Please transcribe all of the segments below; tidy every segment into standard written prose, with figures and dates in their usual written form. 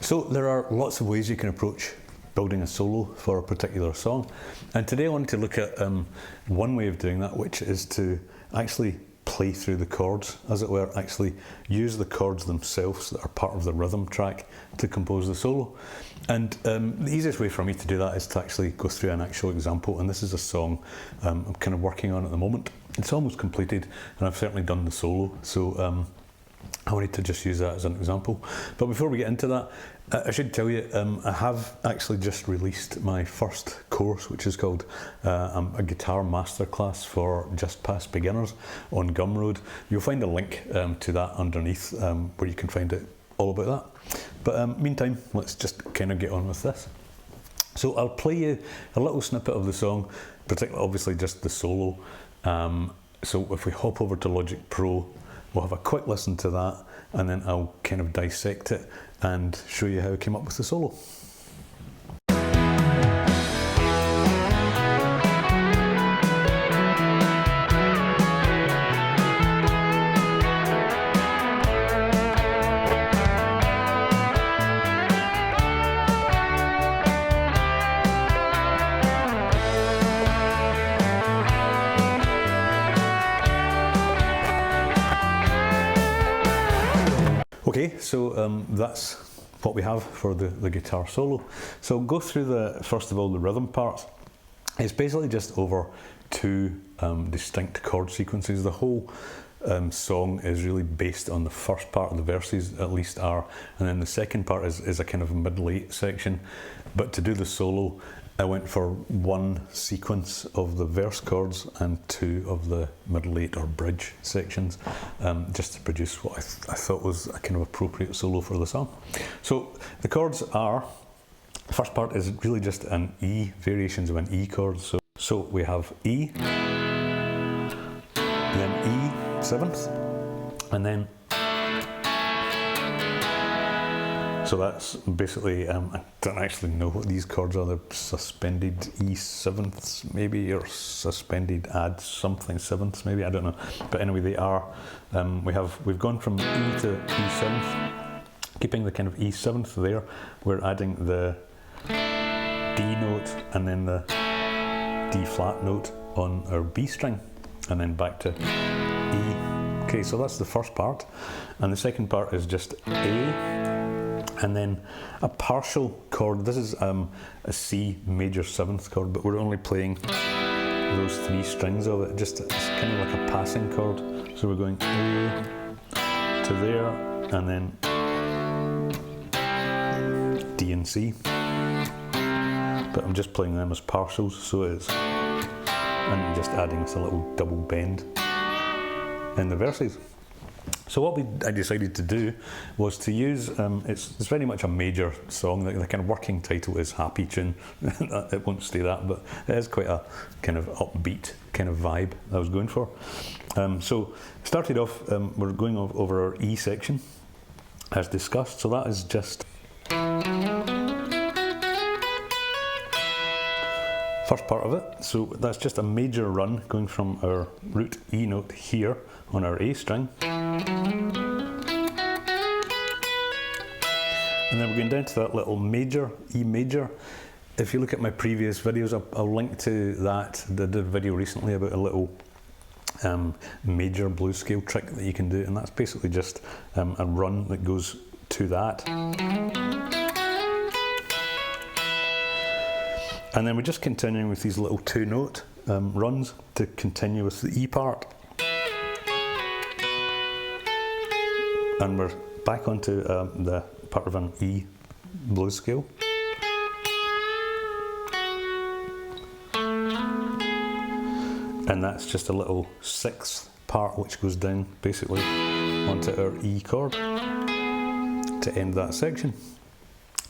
So there are lots of ways you can approach building a solo for a particular song, and today I wanted to look at one way of doing that, which is to actually play through the chords, as it were, actually use the chords themselves that are part of the rhythm track to compose the solo. And the easiest way for me to do that is to actually go through an actual example, and this is a song I'm kind of working on at the moment. It's almost completed, and I've certainly done the solo, so I wanted to just use that as an example. But before we get into that, I should tell you, I have actually just released my first course, which is called a guitar masterclass for just past beginners on Gumroad. You'll find a link to that underneath where you can find it all about that. But meantime, let's just kind of get on with this. So I'll play you a little snippet of the song, particularly obviously just the solo. So if we hop over to Logic Pro, we'll have a quick listen to that, and then I'll kind of dissect it and show you how I came up with the solo. Okay, so that's what we have for the guitar solo. So go through first of all, the rhythm parts. It's basically just over two distinct chord sequences. The whole song is really based on the first part of the verses, at least are, and then the second part is a kind of mid-late section. But to do the solo, I went for one sequence of the verse chords and two of the middle-eight or bridge sections, just to produce what I thought was a kind of appropriate solo for the song. So the chords are, the first part is really just an E, variations of an E chord. So we have E, then E, seventh, and then, so that's basically, I don't actually know what these chords are. They're suspended E sevenths maybe, or suspended add something sevenths maybe, I don't know. But anyway, they are, we've gone from E to E seventh, keeping the kind of E seventh there. We're adding the D note and then the D flat note on our B string, and then back to E. Okay, so that's the first part. And the second part is just A, and then a partial chord. This is a C major seventh chord, but we're only playing those three strings of it. Just, it's kind of like a passing chord. So we're going A to there, and then D and C. But I'm just playing them as partials, so it's, and just adding this a little double bend in the verses. So what I decided to do was to use, it's very much a major song. The kind of working title is Happy Tune. It won't stay that, but it is quite a kind of upbeat kind of vibe I was going for. So started off, we're going over our E section as discussed. So that is just first part of it. So that's just a major run going from our root E note here on our A string. And then we're going down to that little major, E major. If you look at my previous videos, I'll link to that. I did a video recently about a little major blues scale trick that you can do, and that's basically just a run that goes to that. And then we're just continuing with these little two note runs to continue with the E part. And we're back onto the part of an E blues scale. And that's just a little sixth part which goes down basically onto our E chord to end that section.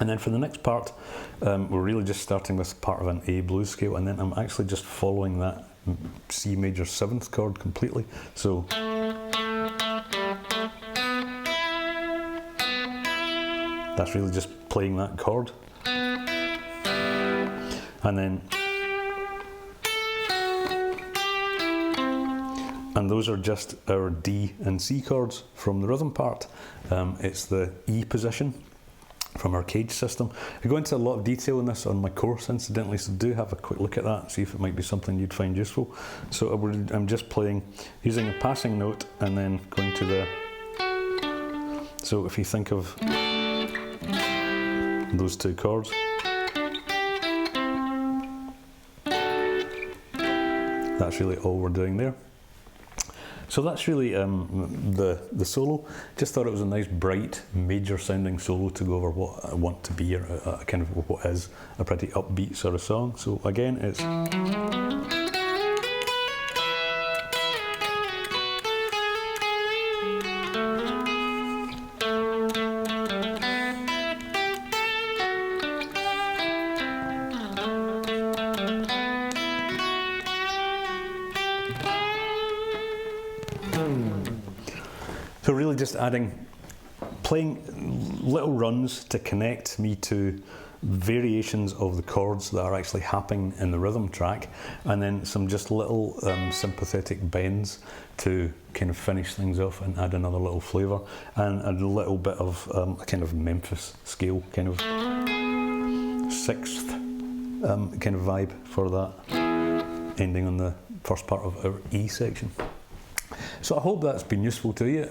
And then for the next part, we're really just starting with part of an A blues scale, and then I'm actually just following that C major seventh chord completely. So that's really just playing that chord. And then, and those are just our D and C chords from the rhythm part. It's the E position from our cage system. I go into a lot of detail in this on my course, incidentally, so do have a quick look at that, see if it might be something you'd find useful. So I'm just playing using a passing note and then going to the... So if you think of those two chords, that's really all we're doing there. So that's really the solo. Just thought it was a nice, bright, major sounding solo to go over what I want to be, or kind of what is a pretty upbeat sort of song. So again, it's... So really just playing little runs to connect me to variations of the chords that are actually happening in the rhythm track, and then some just little sympathetic bends to kind of finish things off and add another little flavour, and a little bit of a kind of Memphis scale, kind of sixth kind of vibe for that, ending on the first part of our E section. So I hope that's been useful to you.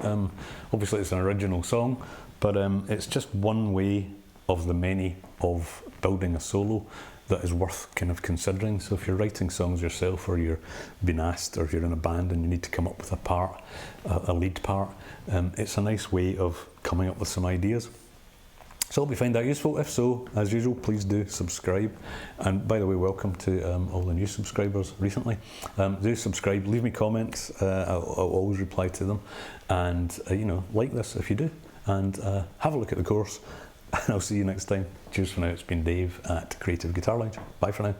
Obviously it's an original song, but it's just one way of the many of building a solo that is worth kind of considering. So if you're writing songs yourself, or you're being asked, or if you're in a band and you need to come up with a part, a lead part, it's a nice way of coming up with some ideas. So I hope you find that useful. If so, as usual, please do subscribe. And by the way, welcome to all the new subscribers recently. Do subscribe, leave me comments. I'll always reply to them. And like this if you do. And have a look at the course. And I'll see you next time. Cheers for now. It's been Dave at Creative Guitar Lounge. Bye for now.